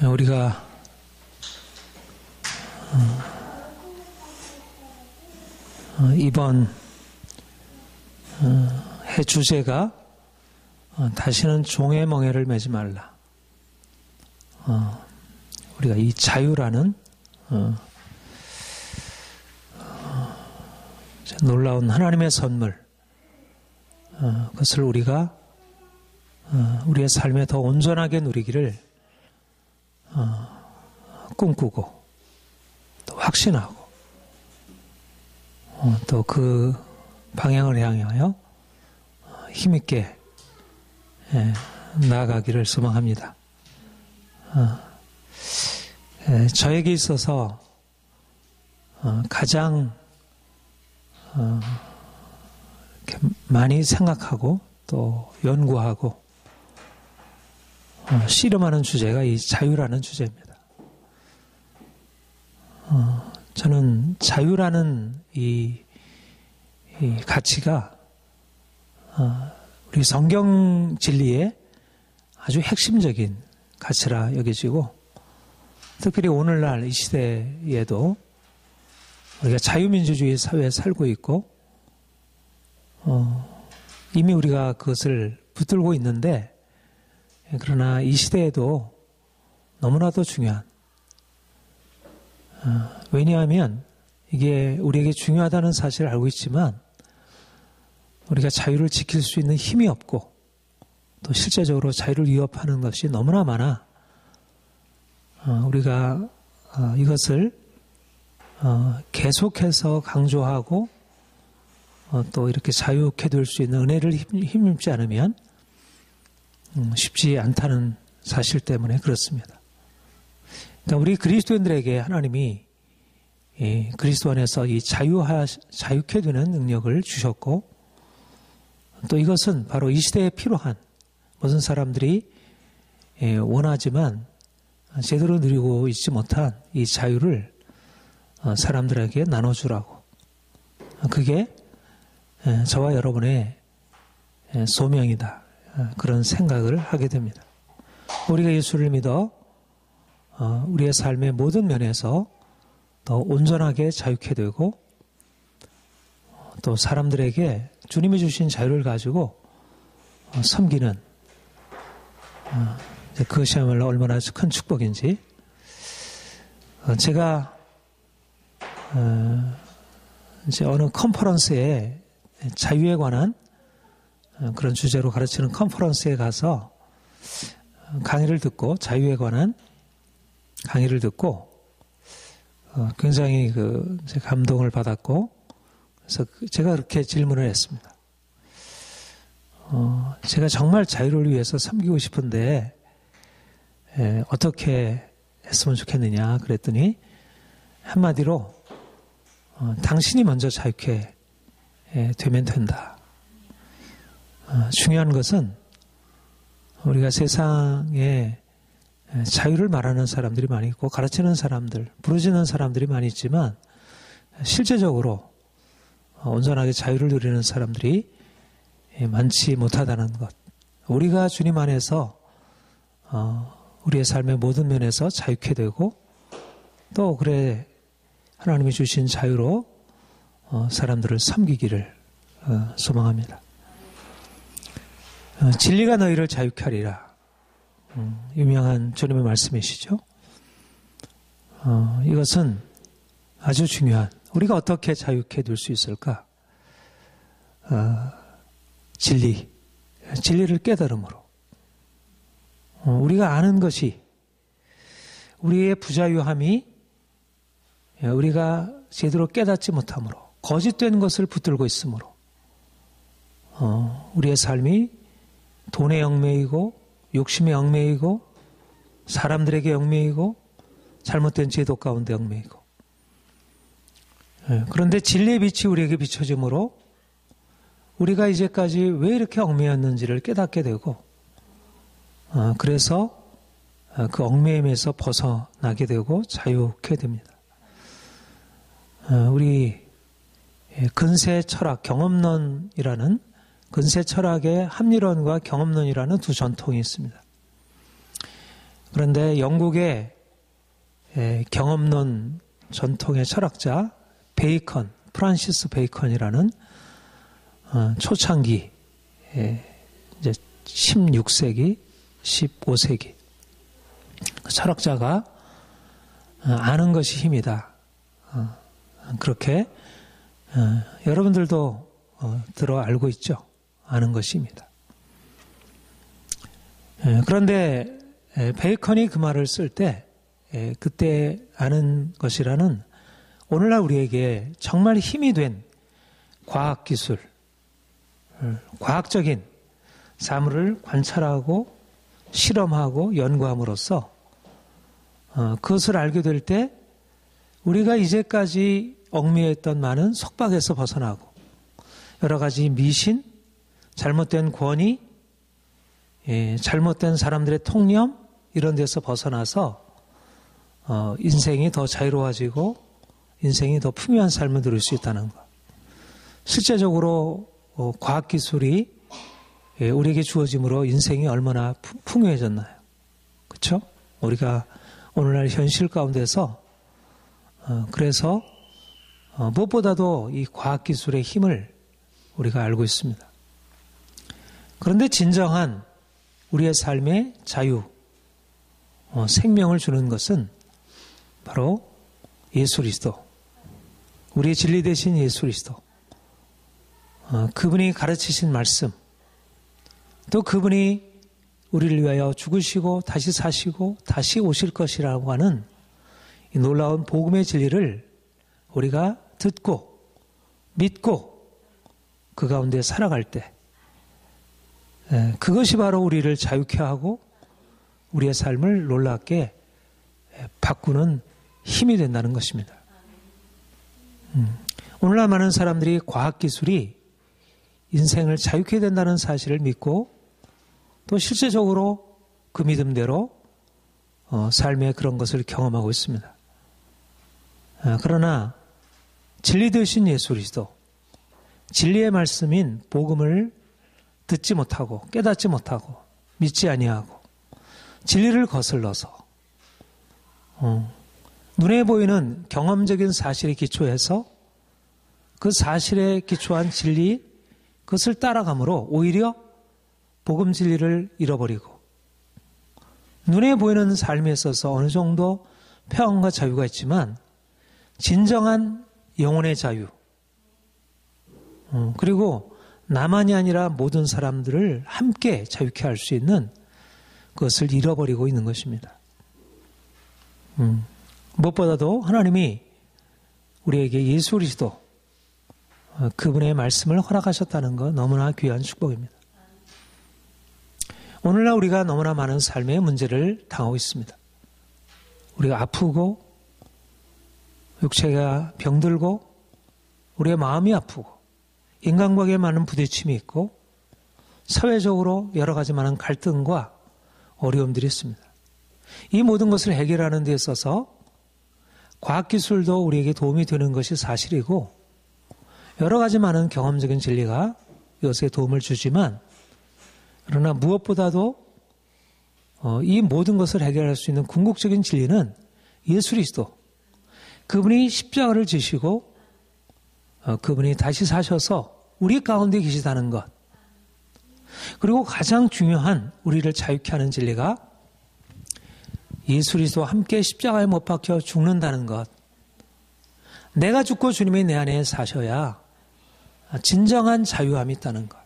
우리가 이번 해 주제가 다시는 종의 멍에를 매지 말라. 우리가 이 자유라는 놀라운 하나님의 선물, 그것을 우리가 우리의 삶에 더 온전하게 누리기를 꿈꾸고 또 확신하고 또 그 방향을 향하여 힘있게 나아가기를 소망합니다. 저에게 있어서 가장 이렇게 많이 생각하고 또 연구하고 씨름하는 주제가 이 자유라는 주제입니다. 저는 자유라는 이 가치가 우리 성경 진리의 아주 핵심적인 가치라 여겨지고, 특별히 오늘날 이 시대에도 우리가 자유민주주의 사회에 살고 있고 이미 우리가 그것을 붙들고 있는데, 그러나 이 시대에도 너무나도 중요한, 왜냐하면 이게 우리에게 중요하다는 사실을 알고 있지만 우리가 자유를 지킬 수 있는 힘이 없고 또 실제적으로 자유를 위협하는 것이 너무나 많아 우리가 이것을 계속해서 강조하고 또 이렇게 자유케 될 수 있는 은혜를 힘입지 않으면 쉽지 않다는 사실 때문에 그렇습니다. 그러니까 우리 그리스도인들에게 하나님이 그리스도 안에서 이 자유케 되는 능력을 주셨고, 또 이것은 바로 이 시대에 필요한 모든 사람들이 원하지만 제대로 누리고 있지 못한 이 자유를 사람들에게 나눠주라고, 그게 저와 여러분의 소명이다, 그런 생각을 하게 됩니다. 우리가 예수를 믿어 우리의 삶의 모든 면에서 더 온전하게 자유케 되고 또 사람들에게 주님이 주신 자유를 가지고 섬기는, 그것이야말로 얼마나 큰 축복인지. 제가 이제 어느 컨퍼런스에 자유에 관한 그런 주제로 가르치는 컨퍼런스에 가서 강의를 듣고, 자유에 관한 강의를 듣고 굉장히 감동을 받았고, 그래서 제가 그렇게 질문을 했습니다. 제가 정말 자유를 위해서 섬기고 싶은데 어떻게 했으면 좋겠느냐 그랬더니 한마디로 당신이 먼저 자유케 되면 된다. 중요한 것은 우리가 세상에 자유를 말하는 사람들이 많이 있고 가르치는 사람들, 부르짖는 사람들이 많이 있지만 실제적으로 온전하게 자유를 누리는 사람들이 많지 못하다는 것. 우리가 주님 안에서 우리의 삶의 모든 면에서 자유케 되고 또 그래 하나님이 주신 자유로 사람들을 섬기기를 소망합니다. 진리가 너희를 자유케 하리라. 유명한 주님의 말씀이시죠. 이것은 아주 중요한, 우리가 어떻게 자유케 될 수 있을까? 진리를 깨달음으로. 우리가 아는 것이, 우리의 부자유함이 우리가 제대로 깨닫지 못함으로, 거짓된 것을 붙들고 있으므로 우리의 삶이 돈에 얽매이고 욕심에 얽매이고 사람들에게 얽매이고 잘못된 제도 가운데 얽매이고, 그런데 진리의 빛이 우리에게 비춰지므로 우리가 이제까지 왜 이렇게 얽매였는지를 깨닫게 되고, 그래서 그 얽매임에서 벗어나게 되고 자유케 됩니다. 우리 근세 철학, 경험론이라는, 근세 철학의 합리론과 경험론이라는 두 전통이 있습니다. 그런데 영국의 경험론 전통의 철학자 베이컨, 프란시스 베이컨이라는 초창기 이제 16세기, 15세기 그 철학자가 아는 것이 힘이다. 그렇게 여러분들도 들어 알고 있죠. 아는 것이 힘이다. 그런데 베이컨이 그 말을 쓸 때 그때 아는 것이라는 오늘날 우리에게 정말 힘이 된 과학기술, 과학적인 사물을 관찰하고 실험하고 연구함으로써 그것을 알게 될 때 우리가 이제까지 얽매였던 많은 속박에서 벗어나고 여러 가지 미신, 잘못된 권위, 잘못된 사람들의 통념 이런 데서 벗어나서 인생이 더 자유로워지고 인생이 더 풍요한 삶을 누릴 수 있다는 것. 실제적으로 과학기술이 우리에게 주어짐으로 인생이 얼마나 풍요해졌나요? 그렇죠? 우리가 오늘날 현실 가운데서 그래서 무엇보다도 이 과학기술의 힘을 우리가 알고 있습니다. 그런데 진정한 우리의 삶의 자유, 생명을 주는 것은 바로 예수 그리스도, 우리의 진리 되신 예수 그리스도, 그분이 가르치신 말씀, 또 그분이 우리를 위하여 죽으시고 다시 사시고 다시 오실 것이라고 하는 이 놀라운 복음의 진리를 우리가 듣고 믿고 그 가운데 살아갈 때 그것이 바로 우리를 자유케 하고 우리의 삶을 놀랍게 바꾸는 힘이 된다는 것입니다. 오늘날 많은 사람들이 과학기술이 인생을 자유케 된다는 사실을 믿고 또 실제적으로 그 믿음대로 삶의 그런 것을 경험하고 있습니다. 그러나 진리 되신 예수 그리스도, 진리의 말씀인 복음을 듣지 못하고 깨닫지 못하고 믿지 아니하고 진리를 거슬러서 눈에 보이는 경험적인 사실에 기초해서 그 사실에 기초한 진리 그것을 따라감으로 오히려 복음 진리를 잃어버리고 눈에 보이는 삶에 있어서 어느 정도 평안과 자유가 있지만 진정한 영혼의 자유 그리고 나만이 아니라 모든 사람들을 함께 자유케 할 수 있는 그것을 잃어버리고 있는 것입니다. 무엇보다도 하나님이 우리에게 예수 그리스도 그분의 말씀을 허락하셨다는 것 너무나 귀한 축복입니다. 오늘날 우리가 너무나 많은 삶의 문제를 당하고 있습니다. 우리가 아프고 육체가 병들고 우리의 마음이 아프고 인간관계에 많은 부딪힘이 있고 사회적으로 여러 가지 많은 갈등과 어려움들이 있습니다. 이 모든 것을 해결하는 데 있어서 과학기술도 우리에게 도움이 되는 것이 사실이고 여러 가지 많은 경험적인 진리가 이것에 도움을 주지만 그러나 무엇보다도 이 모든 것을 해결할 수 있는 궁극적인 진리는 예수 그리스도 그분이 십자가를 지시고 그분이 다시 사셔서 우리 가운데 계시다는 것 그리고 가장 중요한 우리를 자유케 하는 진리가 예수 그리스도와 함께 십자가에 못 박혀 죽는다는 것 내가 죽고 주님이 내 안에 사셔야 진정한 자유함이 있다는 것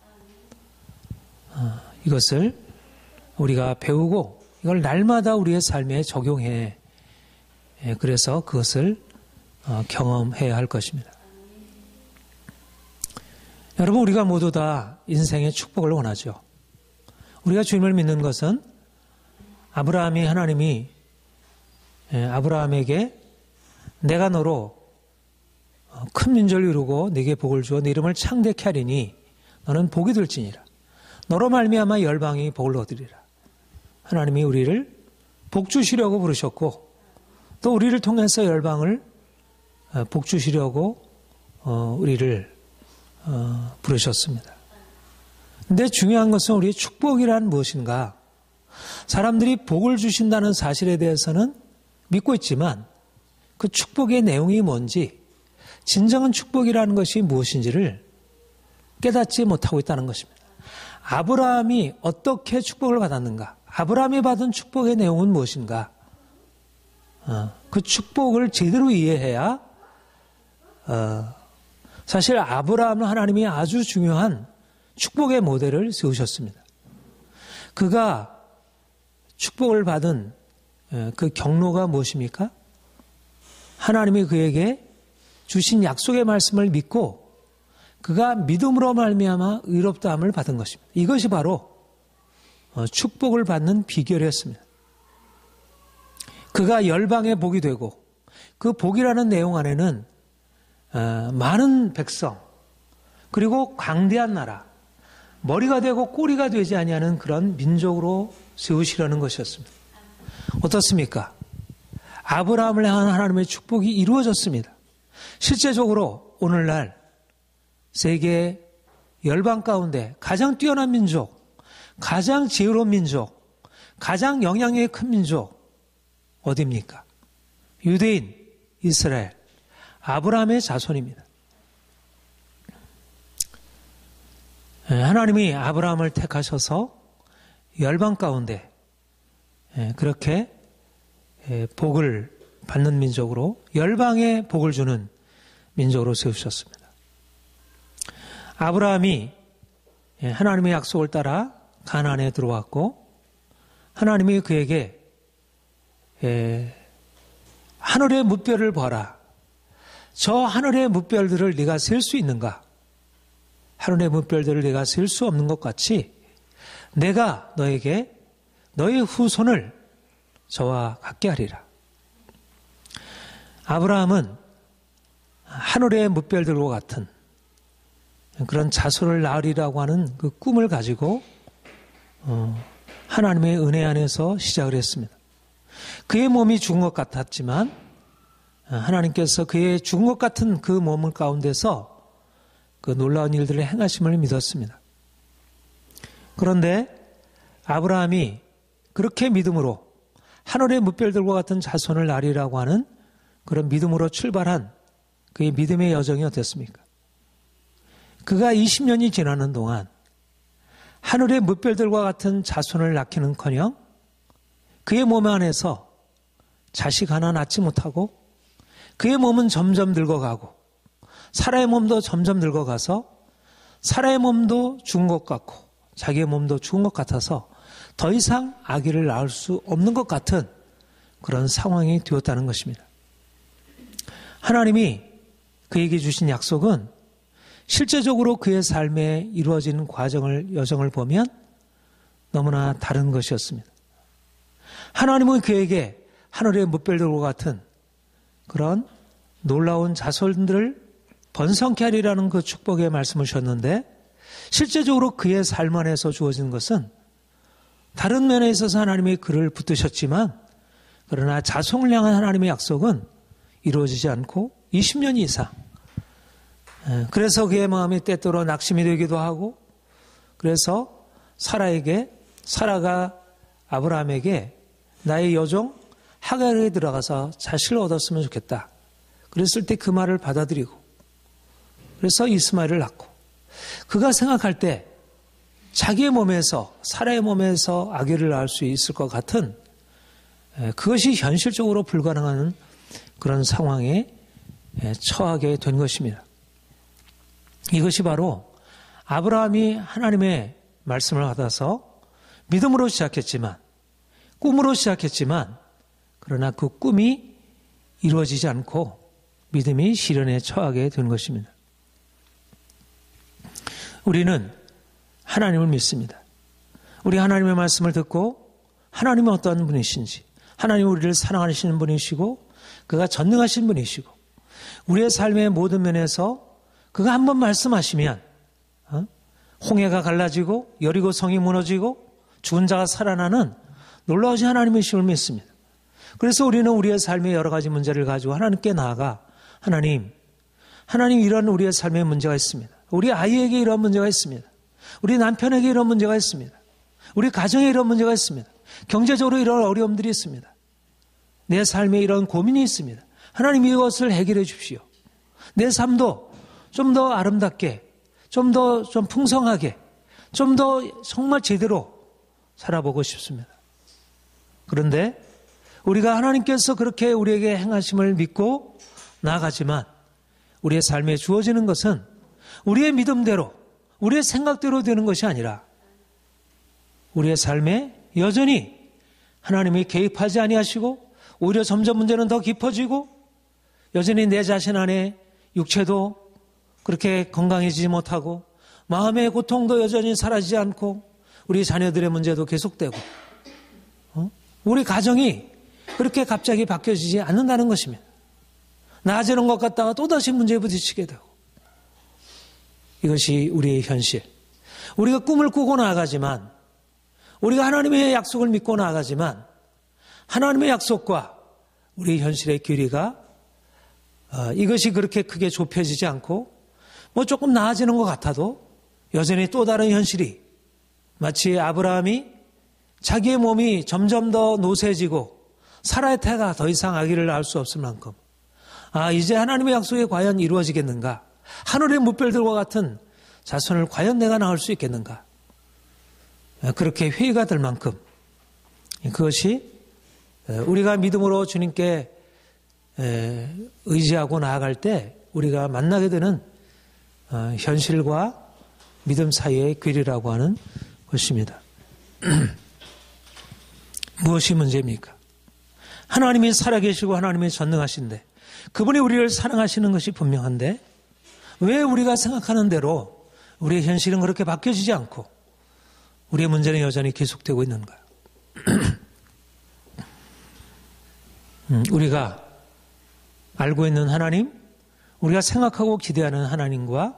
이것을 우리가 배우고 이걸 날마다 우리의 삶에 적용해 그래서 그것을 경험해야 할 것입니다. 여러분 우리가 모두 다 인생의 축복을 원하죠. 우리가 주님을 믿는 것은 아브라함이 하나님이 아브라함에게 내가 너로 큰 민족을 이루고 네게 복을 주어 네 이름을 창대케 하리니 너는 복이 될지니라. 너로 말미암아 열방이 복을 얻으리라. 하나님이 우리를 복 주시려고 부르셨고 또 우리를 통해서 열방을 복 주시려고 우리를 부르셨습니다. 근데 중요한 것은 우리의 축복이란 무엇인가? 사람들이 복을 주신다는 사실에 대해서는 믿고 있지만 그 축복의 내용이 뭔지, 진정한 축복이라는 것이 무엇인지를 깨닫지 못하고 있다는 것입니다. 아브라함이 어떻게 축복을 받았는가? 아브라함이 받은 축복의 내용은 무엇인가? 그 축복을 제대로 이해해야 사실 아브라함은 하나님이 아주 중요한 축복의 모델을 세우셨습니다. 그가 축복을 받은 그 경로가 무엇입니까? 하나님이 그에게 주신 약속의 말씀을 믿고 그가 믿음으로 말미암아 의롭다함을 받은 것입니다. 이것이 바로 축복을 받는 비결이었습니다. 그가 열방의 복이 되고 그 복이라는 내용 안에는 많은 백성 그리고 광대한 나라, 머리가 되고 꼬리가 되지 아니하는 그런 민족으로 세우시려는 것이었습니다. 어떻습니까? 아브라함을 향한 하나님의 축복이 이루어졌습니다. 실제적으로 오늘날 세계 열방 가운데 가장 뛰어난 민족, 가장 지혜로운 민족, 가장 영향력이 큰 민족 어디입니까? 유대인, 이스라엘, 아브라함의 자손입니다. 하나님이 아브라함을 택하셔서 열방 가운데 그렇게 복을 받는 민족으로, 열방에 복을 주는 민족으로 세우셨습니다. 아브라함이 하나님의 약속을 따라 가나안에 들어왔고 하나님이 그에게 하늘의 뭇별을 봐라. 저 하늘의 뭇별들을 네가 셀 수 있는가? 하늘의 뭇별들을 네가 셀 수 없는 것 같이 내가 너에게 너의 후손을 저와 같게 하리라. 아브라함은 하늘의 뭇별들과 같은 그런 자손을 낳으리라고 하는 그 꿈을 가지고 하나님의 은혜 안에서 시작을 했습니다. 그의 몸이 죽은 것 같았지만 하나님께서 그의 죽은 것 같은 그 몸 가운데서 그 놀라운 일들을 행하심을 믿었습니다. 그런데 아브라함이 그렇게 믿음으로 하늘의 뭇별들과 같은 자손을 낳으리라고 하는 그런 믿음으로 출발한 그의 믿음의 여정이 어땠습니까? 그가 20년이 지나는 동안 하늘의 뭇별들과 같은 자손을 낳기는커녕 그의 몸 안에서 자식 하나 낳지 못하고 그의 몸은 점점 늙어가고 사라의 몸도 점점 늙어가서 사라의 몸도 죽은 것 같고 자기의 몸도 죽은 것 같아서 더 이상 아기를 낳을 수 없는 것 같은 그런 상황이 되었다는 것입니다. 하나님이 그에게 주신 약속은 실제적으로 그의 삶에 이루어진 여정을 보면 너무나 다른 것이었습니다. 하나님은 그에게 하늘의 뭇별들과 같은 그런 놀라운 자손들을 번성케 하리라는 그 축복의 말씀을 주셨는데 실제적으로 그의 삶 안에서 주어진 것은 다른 면에 있어서 하나님이 그를 붙드셨지만 그러나 자손을 향한 하나님의 약속은 이루어지지 않고 20년 이상 그래서 그의 마음이 때때로 낙심이 되기도 하고 그래서 사라가 아브라함에게 나의 여종 하갈에게 들어가서 자식을 얻었으면 좋겠다. 그랬을 때 그 말을 받아들이고 그래서 이스마엘을 낳고 그가 생각할 때 자기의 몸에서 사라의 몸에서 아기를 낳을 수 있을 것 같은 그것이 현실적으로 불가능한 그런 상황에 처하게 된 것입니다. 이것이 바로 아브라함이 하나님의 말씀을 받아서 믿음으로 시작했지만 꿈으로 시작했지만 그러나 그 꿈이 이루어지지 않고 믿음이 시련에 처하게 된 것입니다. 우리는 하나님을 믿습니다. 우리 하나님의 말씀을 듣고 하나님은 어떤 분이신지 하나님은 우리를 사랑하시는 분이시고 그가 전능하신 분이시고 우리의 삶의 모든 면에서 그가 한번 말씀하시면 홍해가 갈라지고 여리고 성이 무너지고 죽은 자가 살아나는 놀라우신 하나님이심을 믿습니다. 그래서 우리는 우리의 삶의 여러 가지 문제를 가지고 하나님께 나아가 하나님 이런 우리의 삶의 문제가 있습니다. 우리 아이에게 이런 문제가 있습니다. 우리 남편에게 이런 문제가 있습니다. 우리 가정에 이런 문제가 있습니다. 경제적으로 이런 어려움들이 있습니다. 내 삶에 이런 고민이 있습니다. 하나님 이것을 해결해 주십시오. 내 삶도 좀 더 아름답게, 좀 더 풍성하게, 좀 더 정말 제대로 살아보고 싶습니다. 그런데 우리가 하나님께서 그렇게 우리에게 행하심을 믿고 나아가지만 우리의 삶에 주어지는 것은 우리의 믿음대로, 우리의 생각대로 되는 것이 아니라 우리의 삶에 여전히 하나님이 개입하지 아니하시고 오히려 점점 문제는 더 깊어지고 여전히 내 자신 안에 육체도 그렇게 건강해지지 못하고 마음의 고통도 여전히 사라지지 않고 우리 자녀들의 문제도 계속되고 우리 가정이 그렇게 갑자기 바뀌어지지 않는다는 것입니다. 나아지는 것 같다가 또다시 문제에 부딪히게 되고 이것이 우리의 현실. 우리가 꿈을 꾸고 나아가지만 우리가 하나님의 약속을 믿고 나아가지만 하나님의 약속과 우리의 현실의 길이가 이것이 그렇게 크게 좁혀지지 않고 뭐 조금 나아지는 것 같아도 여전히 또 다른 현실이 마치 아브라함이 자기의 몸이 점점 더 노쇠지고 사라의 태가 더 이상 아기를 낳을 수 없을 만큼 이제 하나님의 약속이 과연 이루어지겠는가? 하늘의 무별들과 같은 자손을 과연 내가 낳을 수 있겠는가? 그렇게 회의가 될 만큼 그것이 우리가 믿음으로 주님께 의지하고 나아갈 때 우리가 만나게 되는 현실과 믿음 사이의 괴리라고 하는 것입니다. 무엇이 문제입니까? 하나님이 살아계시고 하나님이 전능하신데 그분이 우리를 사랑하시는 것이 분명한데 왜 우리가 생각하는 대로 우리의 현실은 그렇게 바뀌어지지 않고 우리의 문제는 여전히 계속되고 있는가? 우리가 알고 있는 하나님, 우리가 생각하고 기대하는 하나님과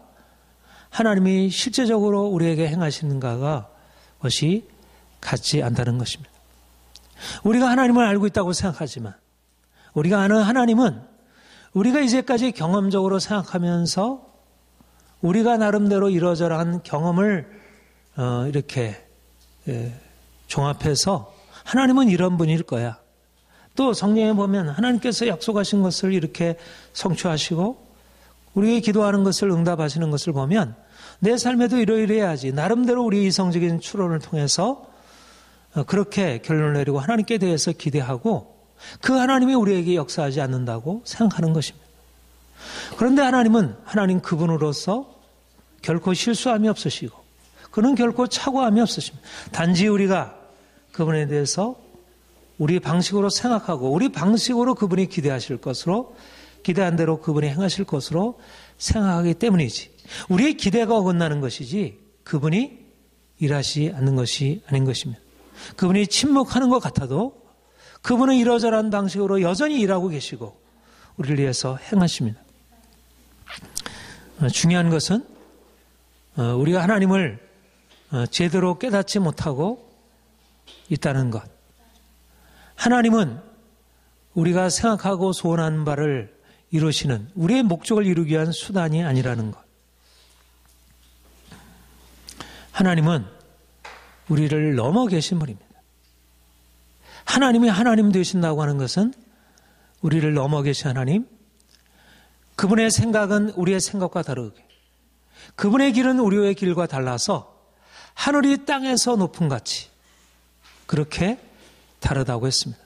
하나님이 실제적으로 우리에게 행하시는가가 것이 같지 않다는 것입니다. 우리가 하나님을 알고 있다고 생각하지만 우리가 아는 하나님은 우리가 이제까지 경험적으로 생각하면서 우리가 나름대로 이러저러한 경험을 이렇게 종합해서 하나님은 이런 분일 거야. 또 성경에 보면 하나님께서 약속하신 것을 이렇게 성취하시고 우리의 기도하는 것을 응답하시는 것을 보면 내 삶에도 이러이러해야지. 나름대로 우리 이성적인 추론을 통해서 그렇게 결론을 내리고 하나님께 대해서 기대하고 그 하나님이 우리에게 역사하지 않는다고 생각하는 것입니다. 그런데 하나님은 하나님 그분으로서 결코 실수함이 없으시고 그는 결코 착오함이 없으십니다. 단지 우리가 그분에 대해서 우리 방식으로 생각하고 우리 방식으로 그분이 기대하실 것으로 기대한 대로 그분이 행하실 것으로 생각하기 때문이지 우리의 기대가 어긋나는 것이지 그분이 일하시 않는 것이 아닌 것입니다. 그분이 침묵하는 것 같아도 그분은 이러저러한 방식으로 여전히 일하고 계시고 우리를 위해서 행하십니다. 중요한 것은 우리가 하나님을 제대로 깨닫지 못하고 있다는 것. 하나님은 우리가 생각하고 소원하는 바를 이루시는 우리의 목적을 이루기 위한 수단이 아니라는 것. 하나님은 우리를 넘어 계신 분입니다. 하나님이 하나님 되신다고 하는 것은 우리를 넘어 계신 하나님, 그분의 생각은 우리의 생각과 다르게 그분의 길은 우리의 길과 달라서 하늘이 땅에서 높음 같이 그렇게 다르다고 했습니다.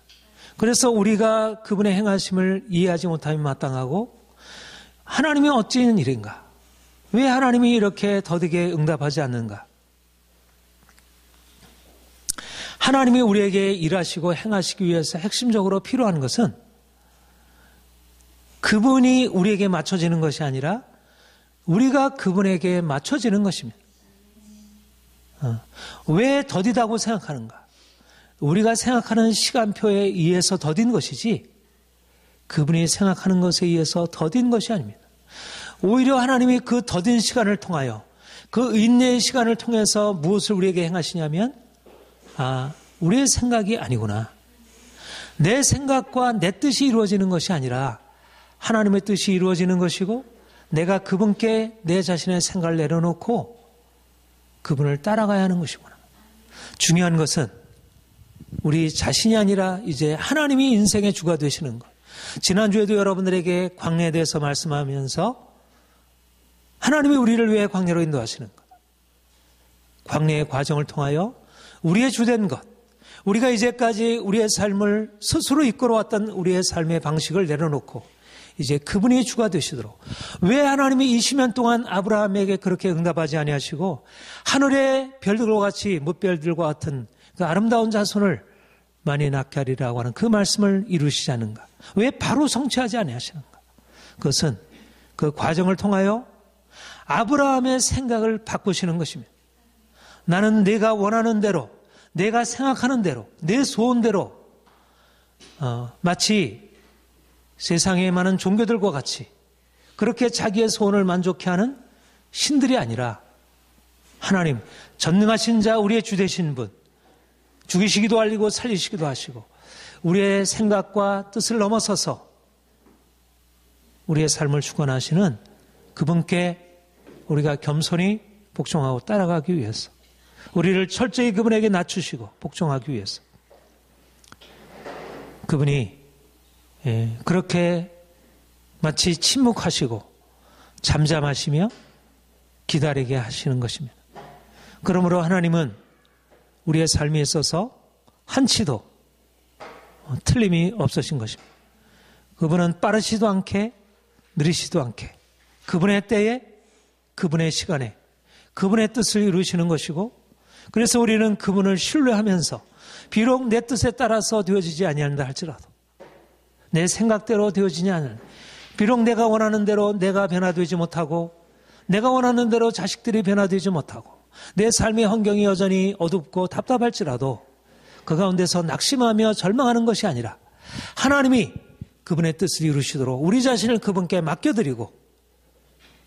그래서 우리가 그분의 행하심을 이해하지 못함이 마땅하고 하나님이 어찌는 일인가? 왜 하나님이 이렇게 더디게 응답하지 않는가? 하나님이 우리에게 일하시고 행하시기 위해서 핵심적으로 필요한 것은 그분이 우리에게 맞춰지는 것이 아니라 우리가 그분에게 맞춰지는 것입니다. 왜 더디다고 생각하는가? 우리가 생각하는 시간표에 의해서 더딘 것이지 그분이 생각하는 것에 의해서 더딘 것이 아닙니다. 오히려 하나님이 그 더딘 시간을 통하여 그 인내의 시간을 통해서 무엇을 우리에게 행하시냐면 우리의 생각이 아니구나. 내 생각과 내 뜻이 이루어지는 것이 아니라 하나님의 뜻이 이루어지는 것이고 내가 그분께 내 자신의 생각을 내려놓고 그분을 따라가야 하는 것이구나. 중요한 것은 우리 자신이 아니라 이제 하나님이 인생의 주가 되시는 것. 지난주에도 여러분들에게 광야에 대해서 말씀하면서 하나님이 우리를 위해 광야로 인도하시는 것. 광야의 과정을 통하여 우리의 주된 것, 우리가 이제까지 우리의 삶을 스스로 이끌어왔던 우리의 삶의 방식을 내려놓고 이제 그분이 주가 되시도록. 왜 하나님이 20년 동안 아브라함에게 그렇게 응답하지 아니하시고 하늘의 별들과 같이 뭇별들과 같은 그 아름다운 자손을 많이 낳게 하리라고 하는 그 말씀을 이루시지 않는가? 왜 바로 성취하지 아니하시는가? 그것은 그 과정을 통하여 아브라함의 생각을 바꾸시는 것입니다. 나는 내가 원하는 대로, 내가 생각하는 대로, 내 소원대로 마치 세상에 많은 종교들과 같이 그렇게 자기의 소원을 만족해 하는 신들이 아니라 하나님, 전능하신 자, 우리의 주 되신 분, 죽이시기도 하시고 살리시기도 하시고 우리의 생각과 뜻을 넘어서서 우리의 삶을 주관하시는 그분께 우리가 겸손히 복종하고 따라가기 위해서, 우리를 철저히 그분에게 낮추시고 복종하기 위해서 그분이 그렇게 마치 침묵하시고 잠잠하시며 기다리게 하시는 것입니다. 그러므로 하나님은 우리의 삶에 있어서 한치도 틀림이 없으신 것입니다. 그분은 빠르시도 않게 느리시도 않게 그분의 때에 그분의 시간에 그분의 뜻을 이루시는 것이고, 그래서 우리는 그분을 신뢰하면서 비록 내 뜻에 따라서 되어지지 아니한다 할지라도, 내 생각대로 되어지지 않을, 비록 내가 원하는 대로 내가 변화되지 못하고 내가 원하는 대로 자식들이 변화되지 못하고 내 삶의 환경이 여전히 어둡고 답답할지라도 그 가운데서 낙심하며 절망하는 것이 아니라 하나님이 그분의 뜻을 이루시도록 우리 자신을 그분께 맡겨드리고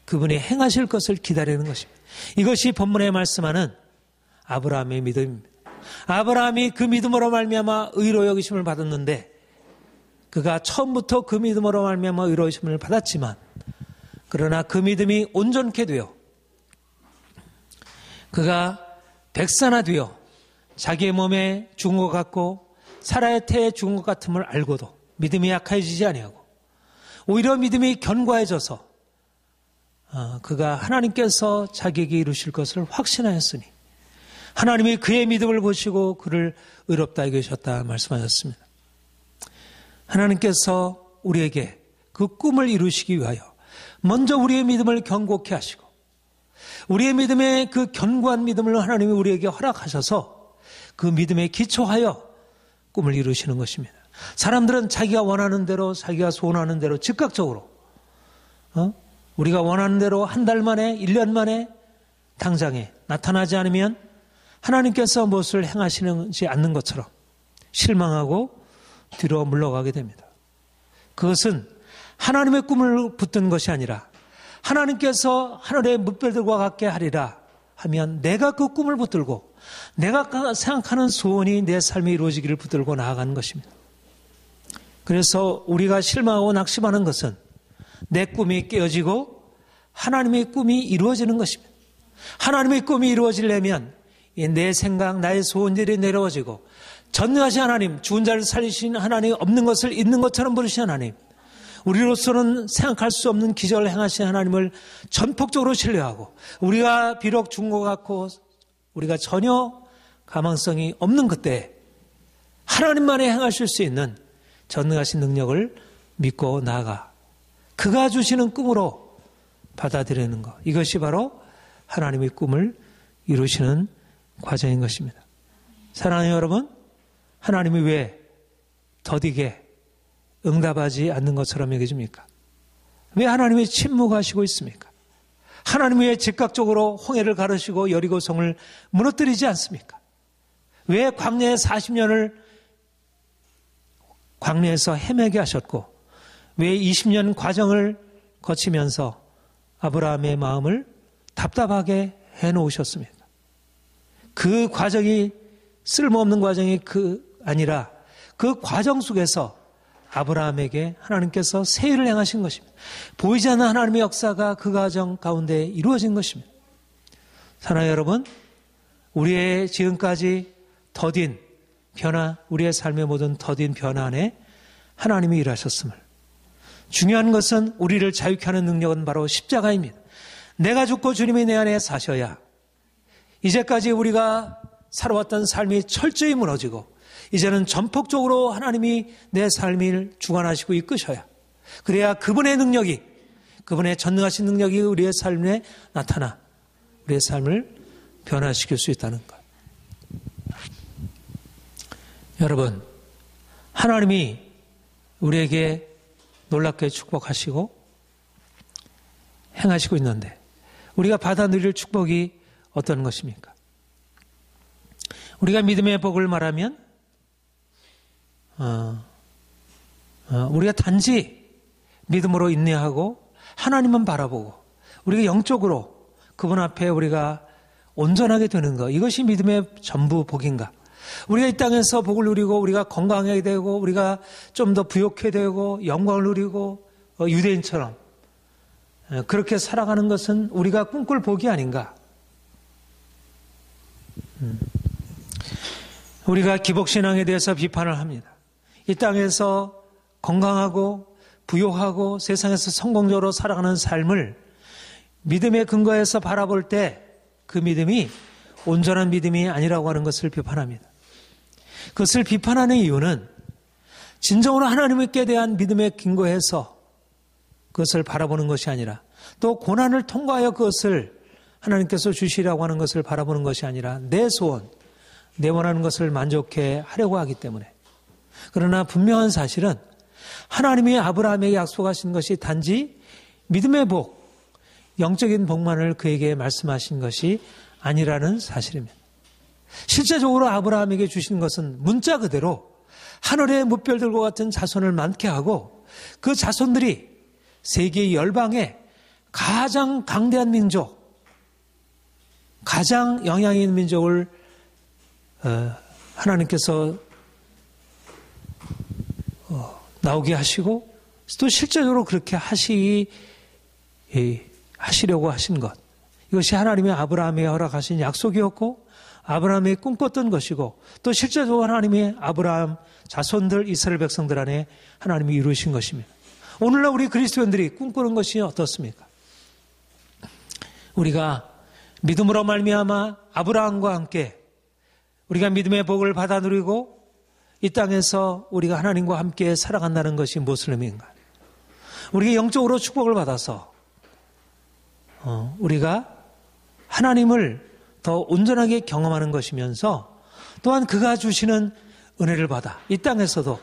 그분이 행하실 것을 기다리는 것입니다. 이것이 본문에 말씀하는 아브라함의 믿음입니다. 아브라함이 그 믿음으로 말미암아 의로 여기심을 받았는데, 그가 처음부터 그 믿음으로 말미암아 의로 여기심을 받았지만, 그러나 그 믿음이 온전케 되어 그가 백산화되어 자기의 몸에 죽은 것 같고 사라의 태에 죽은 것 같음을 알고도 믿음이 약해지지 아니하고 오히려 믿음이 견고해져서 그가 하나님께서 자기에게 이루실 것을 확신하였으니 하나님이 그의 믿음을 보시고 그를 의롭다 여기셨다 말씀하셨습니다. 하나님께서 우리에게 그 꿈을 이루시기 위하여 먼저 우리의 믿음을 견고케 하시고 우리의 믿음의 그 견고한 믿음을 하나님이 우리에게 허락하셔서 그 믿음에 기초하여 꿈을 이루시는 것입니다. 사람들은 자기가 원하는 대로, 자기가 소원하는 대로 즉각적으로 우리가 원하는 대로 한 달 만에, 1년 만에 당장에 나타나지 않으면 하나님께서 무엇을 행하시지 않는 것처럼 실망하고 뒤로 물러가게 됩니다. 그것은 하나님의 꿈을 붙든 것이 아니라 하나님께서 하늘의 뭇별들과 같게 하리라 하면 내가 그 꿈을 붙들고 내가 생각하는 소원이 내 삶에 이루어지기를 붙들고 나아가는 것입니다. 그래서 우리가 실망하고 낙심하는 것은 내 꿈이 깨어지고 하나님의 꿈이 이루어지는 것입니다. 하나님의 꿈이 이루어지려면 내 생각, 나의 소원들이 내려워지고 전능하신 하나님, 죽은 자를 살리신 하나님, 없는 것을 있는 것처럼 부르신 하나님, 우리로서는 생각할 수 없는 기적을 행하신 하나님을 전폭적으로 신뢰하고 우리가 비록 죽은 것 같고 우리가 전혀 가망성이 없는 그때 하나님만이 행하실 수 있는 전능하신 능력을 믿고 나아가 그가 주시는 꿈으로 받아들이는 것, 이것이 바로 하나님의 꿈을 이루시는 과정인 것입니다. 사랑하는 여러분, 하나님이 왜 더디게 응답하지 않는 것처럼 여겨집니까? 왜 하나님이 침묵하시고 있습니까? 하나님이 왜 즉각적으로 홍해를 가르시고 여리고성을 무너뜨리지 않습니까? 왜 광야의 40년을 광야에서 헤매게 하셨고 왜 20년 과정을 거치면서 아브라함의 마음을 답답하게 해놓으셨습니까? 그 과정이 쓸모없는 과정이 아니라 그 과정 속에서 아브라함에게 하나님께서 새 일을 행하신 것입니다. 보이지 않는 하나님의 역사가 그 과정 가운데 이루어진 것입니다. 사랑하는 여러분, 우리의 지금까지 더딘 변화, 우리의 삶의 모든 더딘 변화 안에 하나님이 일하셨음을. 중요한 것은 우리를 자유케 하는 능력은 바로 십자가입니다. 내가 죽고 주님이 내 안에 사셔야 이제까지 우리가 살아왔던 삶이 철저히 무너지고 이제는 전폭적으로 하나님이 내 삶을 주관하시고 이끄셔야, 그래야 그분의 능력이, 그분의 전능하신 능력이 우리의 삶에 나타나 우리의 삶을 변화시킬 수 있다는 것. 여러분, 하나님이 우리에게 놀랍게 축복하시고 행하시고 있는데 우리가 받아 누릴 축복이 어떤 것입니까? 우리가 믿음의 복을 말하면 우리가 단지 믿음으로 인내하고 하나님만 바라보고 우리가 영적으로 그분 앞에 우리가 온전하게 되는 것, 이것이 믿음의 전부 복인가? 우리가 이 땅에서 복을 누리고 우리가 건강하게 되고 우리가 좀 더 부욕해 되고 영광을 누리고 유대인처럼 그렇게 살아가는 것은 우리가 꿈꿀 복이 아닌가? 우리가 기복신앙에 대해서 비판을 합니다. 이 땅에서 건강하고 부유하고 세상에서 성공적으로 살아가는 삶을 믿음의 근거에서 바라볼 때 그 믿음이 온전한 믿음이 아니라고 하는 것을 비판합니다. 그것을 비판하는 이유는 진정으로 하나님께 대한 믿음의 근거에서 그것을 바라보는 것이 아니라, 또 고난을 통과하여 그것을 하나님께서 주시라고 하는 것을 바라보는 것이 아니라 내 소원, 내 원하는 것을 만족해 하려고 하기 때문에. 그러나 분명한 사실은 하나님이 아브라함에게 약속하신 것이 단지 믿음의 복, 영적인 복만을 그에게 말씀하신 것이 아니라는 사실입니다. 실제적으로 아브라함에게 주신 것은 문자 그대로 하늘의 무별들과 같은 자손을 많게 하고 그 자손들이 세계 열방의 가장 강대한 민족, 가장 영향 있는 민족을 하나님께서 나오게 하시고 또 실제적으로 그렇게 하시려고 하신 것, 이것이 하나님이 아브라함에게 허락하신 약속이었고 아브라함이 꿈꿨던 것이고 또 실제적으로 하나님이 아브라함 자손들 이스라엘 백성들 안에 하나님이 이루신 것입니다. 오늘날 우리 그리스도인들이 꿈꾸는 것이 어떻습니까? 우리가 믿음으로 말미암아 아브라함과 함께 우리가 믿음의 복을 받아 누리고 이 땅에서 우리가 하나님과 함께 살아간다는 것이 무엇을 의미인가? 우리가 영적으로 축복을 받아서 우리가 하나님을 더 온전하게 경험하는 것이면서 또한 그가 주시는 은혜를 받아 이 땅에서도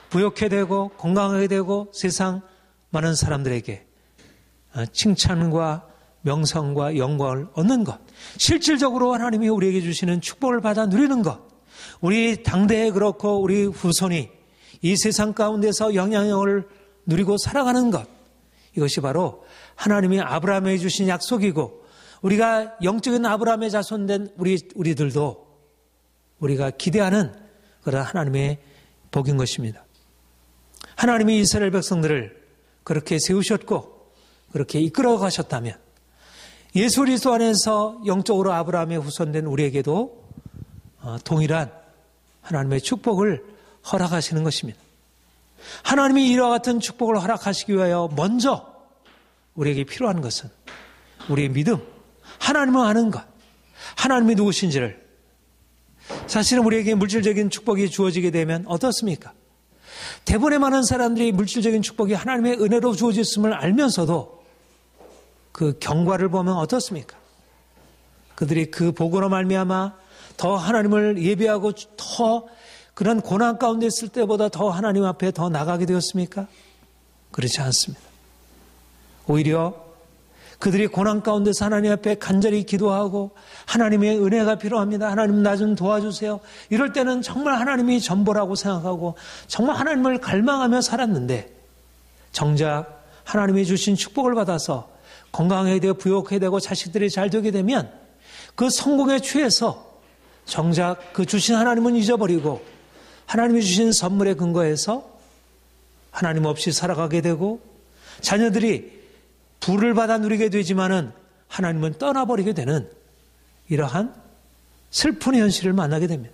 부욕해 되고 건강하게 되고 세상 많은 사람들에게 칭찬과 명성과 영광을 얻는 것, 실질적으로 하나님이 우리에게 주시는 축복을 받아 누리는 것, 우리 당대에 그렇고 우리 후손이 이 세상 가운데서 영향력을 누리고 살아가는 것, 이것이 바로 하나님이 아브라함에게 주신 약속이고 우리가 영적인 아브라함의 자손된 우리들도 우리가 기대하는 그런 하나님의 복인 것입니다. 하나님이 이스라엘 백성들을 그렇게 세우셨고 그렇게 이끌어 가셨다면 예수 그리스도 안에서 영적으로 아브라함의 후손된 우리에게도 동일한 하나님의 축복을 허락하시는 것입니다. 하나님이 이와 같은 축복을 허락하시기 위하여 먼저 우리에게 필요한 것은 우리의 믿음, 하나님을 아는 것, 하나님이 누구신지를. 사실은 우리에게 물질적인 축복이 주어지게 되면 어떻습니까? 대부분의 많은 사람들이 물질적인 축복이 하나님의 은혜로 주어졌음을 알면서도 그 경과를 보면 어떻습니까? 그들이 그 복으로 말미암아 더 하나님을 예배하고 더 그런 고난 가운데 있을 때보다 더 하나님 앞에 더 나가게 되었습니까? 그렇지 않습니다. 오히려 그들이 고난 가운데서 하나님 앞에 간절히 기도하고 하나님의 은혜가 필요합니다. 하나님 나 좀 도와주세요. 이럴 때는 정말 하나님이 전부라고 생각하고 정말 하나님을 갈망하며 살았는데 정작 하나님이 주신 축복을 받아서 건강해야 되고 부욕해야 되고 자식들이 잘 되게 되면 그 성공에 취해서 정작 그 주신 하나님은 잊어버리고 하나님이 주신 선물에 근거해서 하나님 없이 살아가게 되고 자녀들이 부를 받아 누리게 되지만은 하나님은 떠나버리게 되는 이러한 슬픈 현실을 만나게 됩니다.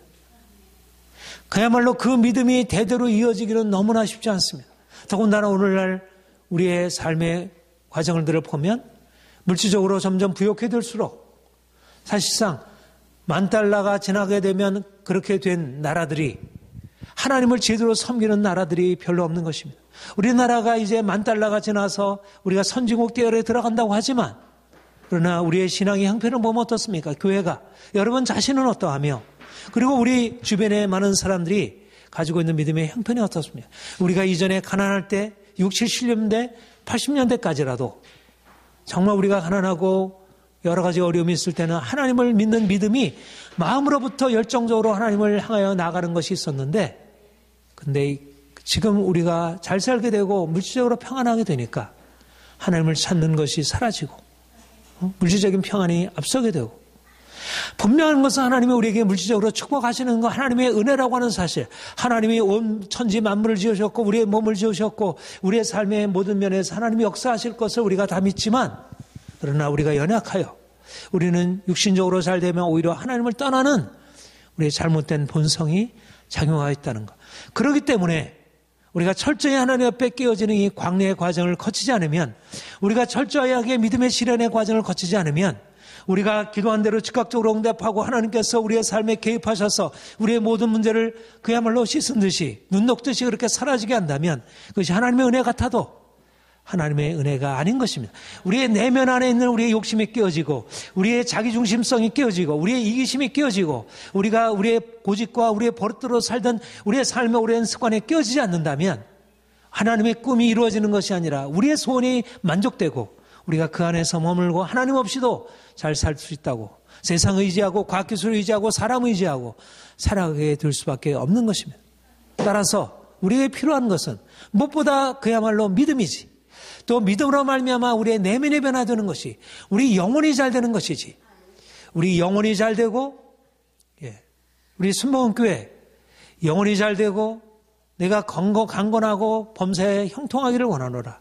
그야말로 그 믿음이 대대로 이어지기는 너무나 쉽지 않습니다. 더군다나 오늘날 우리의 삶의 과정들을 보면 물질적으로 점점 부욕해질수록 사실상 $10,000가 지나게 되면 그렇게 된 나라들이 하나님을 제대로 섬기는 나라들이 별로 없는 것입니다. 우리나라가 이제 $10,000가 지나서 우리가 선진국 대열에 들어간다고 하지만 그러나 우리의 신앙의 형편을 보면 어떻습니까? 교회가 여러분 자신은 어떠하며 그리고 우리 주변에 많은 사람들이 가지고 있는 믿음의 형편이 어떻습니까? 우리가 이전에 가난할 때 60, 70년대, 80년대까지라도 정말 우리가 가난하고 여러 가지 어려움이 있을 때는 하나님을 믿는 믿음이 마음으로부터 열정적으로 하나님을 향하여 나가는 것이 있었는데 근데 지금 우리가 잘 살게 되고 물질적으로 평안하게 되니까 하나님을 찾는 것이 사라지고 물질적인 평안이 앞서게 되고 분명한 것은 하나님이 우리에게 물질적으로 축복하시는 것 하나님의 은혜라고 하는 사실 하나님이 온 천지 만물을 지으셨고 우리의 몸을 지으셨고 우리의 삶의 모든 면에서 하나님이 역사하실 것을 우리가 다 믿지만 그러나 우리가 연약하여 우리는 육신적으로 잘 되면 오히려 하나님을 떠나는 우리의 잘못된 본성이 작용하고 있다는 것. 그렇기 때문에 우리가 철저히 하나님 앞에 깨어지는 이 광야의 과정을 거치지 않으면 우리가 철저하게 믿음의 시련의 과정을 거치지 않으면 우리가 기도한 대로 즉각적으로 응답하고 하나님께서 우리의 삶에 개입하셔서 우리의 모든 문제를 그야말로 씻은 듯이 눈 녹듯이 그렇게 사라지게 한다면 그것이 하나님의 은혜 같아도 하나님의 은혜가 아닌 것입니다. 우리의 내면 안에 있는 우리의 욕심이 깨어지고 우리의 자기중심성이 깨어지고 우리의 이기심이 깨어지고 우리가 우리의 고집과 우리의 버릇대로 살던 우리의 삶의 오랜 습관에 깨어지지 않는다면 하나님의 꿈이 이루어지는 것이 아니라 우리의 소원이 만족되고 우리가 그 안에서 머물고 하나님 없이도 잘 살 수 있다고 세상 의지하고 과학기술 의지하고 사람 의지하고 살아가게 될 수밖에 없는 것입니다. 따라서 우리에게 필요한 것은 무엇보다 그야말로 믿음이지. 또 믿음으로 말미암아 우리의 내면이 변화되는 것이 우리 영혼이 잘 되는 것이지. 우리 영혼이 잘 되고 우리 순복음교회 영혼이 잘 되고 내가 강건하고 범사에 형통하기를 원하노라.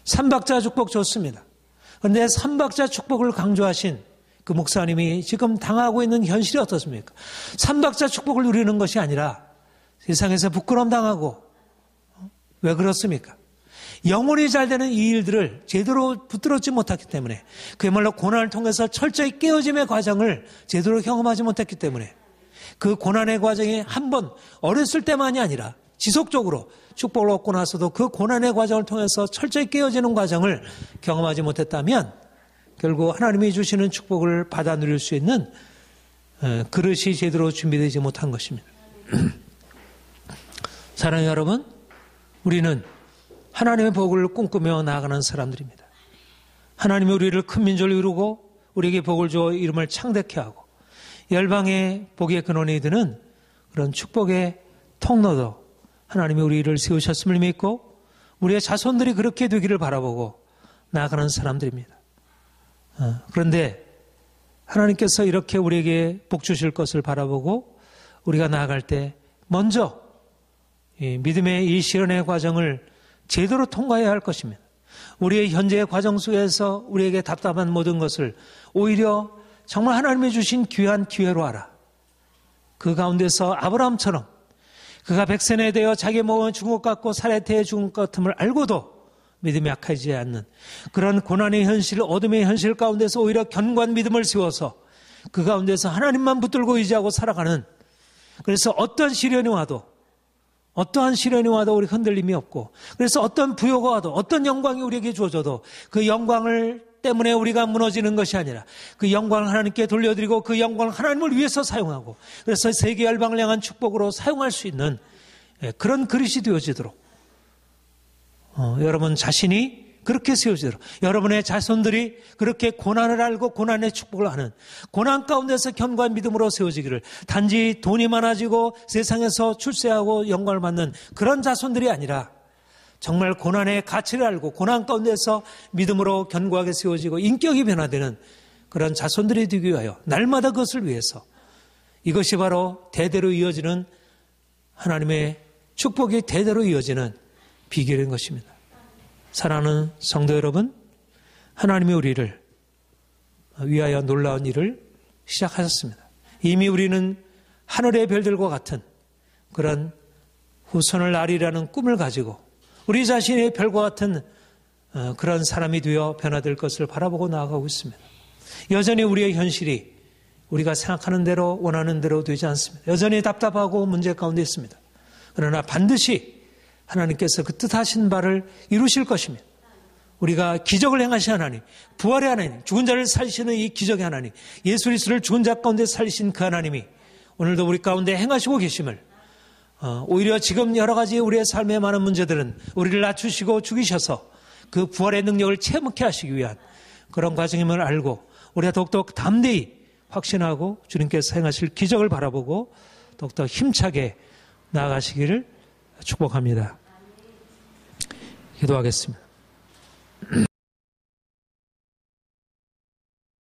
삼박자 축복 좋습니다. 그런데 삼박자 축복을 강조하신 그 목사님이 지금 당하고 있는 현실이 어떻습니까? 삼박자 축복을 누리는 것이 아니라 세상에서 부끄러움 당하고 왜 그렇습니까? 영혼이 잘 되는 이 일들을 제대로 붙들었지 못했기 때문에 그야말로 고난을 통해서 철저히 깨어짐의 과정을 제대로 경험하지 못했기 때문에 그 고난의 과정이 한 번 어렸을 때만이 아니라 지속적으로 축복을 얻고 나서도 그 고난의 과정을 통해서 철저히 깨어지는 과정을 경험하지 못했다면 결국 하나님이 주시는 축복을 받아 누릴 수 있는 그릇이 제대로 준비되지 못한 것입니다. 사랑하는 여러분, 우리는 하나님의 복을 꿈꾸며 나아가는 사람들입니다. 하나님이 우리를 큰 민족을 이루고 우리에게 복을 주어 이름을 창대케 하고 열방의 복의 근원이 되는 그런 축복의 통로도 하나님이 우리를 세우셨음을 믿고 우리의 자손들이 그렇게 되기를 바라보고 나아가는 사람들입니다. 그런데 하나님께서 이렇게 우리에게 복 주실 것을 바라보고 우리가 나아갈 때 먼저 이 믿음의 이 실현의 과정을 제대로 통과해야 할 것입니다. 우리의 현재의 과정 속에서 우리에게 답답한 모든 것을 오히려 정말 하나님이 주신 귀한 기회로 알아. 그 가운데서 아브라함처럼 그가 백세에 되어 자기의 몸은 죽은 것 같고 사레테의 죽은 것 같음을 알고도 믿음이 약해지지 않는 그런 고난의 현실, 어둠의 현실 가운데서 오히려 견고한 믿음을 세워서 그 가운데서 하나님만 붙들고 의지하고 살아가는 그래서 어떠한 시련이 와도 우리 흔들림이 없고 그래서 어떤 부여가 와도 어떤 영광이 우리에게 주어져도 그 영광을 때문에 우리가 무너지는 것이 아니라 그 영광을 하나님께 돌려드리고 그 영광을 하나님을 위해서 사용하고 그래서 세계 열방을 향한 축복으로 사용할 수 있는 그런 그릇이 되어지도록 여러분 자신이 그렇게 세워지도록 여러분의 자손들이 그렇게 고난을 알고 고난의 축복을 하는 고난 가운데서 견고한 믿음으로 세워지기를 단지 돈이 많아지고 세상에서 출세하고 영광을 받는 그런 자손들이 아니라 정말 고난의 가치를 알고 고난 가운데서 믿음으로 견고하게 세워지고 인격이 변화되는 그런 자손들이 되기 위하여 날마다 그것을 위해서 이것이 바로 대대로 이어지는 하나님의 축복이 대대로 이어지는 비결인 것입니다. 사랑하는 성도 여러분, 하나님이 우리를 위하여 놀라운 일을 시작하셨습니다. 이미 우리는 하늘의 별들과 같은 그런 후손을 낳으리라는 꿈을 가지고 우리 자신의 별과 같은 그런 사람이 되어 변화될 것을 바라보고 나아가고 있습니다. 여전히 우리의 현실이 우리가 생각하는 대로 원하는 대로 되지 않습니다. 여전히 답답하고 문제 가운데 있습니다. 그러나 반드시 하나님께서 그 뜻하신 바를 이루실 것입니다. 우리가 기적을 행하신 하나님, 부활의 하나님, 죽은 자를 살리시는 이 기적의 하나님, 예수 그리스도를 죽은 자 가운데 살리신 그 하나님이 오늘도 우리 가운데 행하시고 계심을, 오히려 지금 여러 가지 우리의 삶의 많은 문제들은 우리를 낮추시고 죽이셔서 그 부활의 능력을 체험케 하시기 위한 그런 과정임을 알고 우리가 더욱더 담대히 확신하고 주님께서 행하실 기적을 바라보고 더욱더 힘차게 나아가시기를 축복합니다. 기도하겠습니다.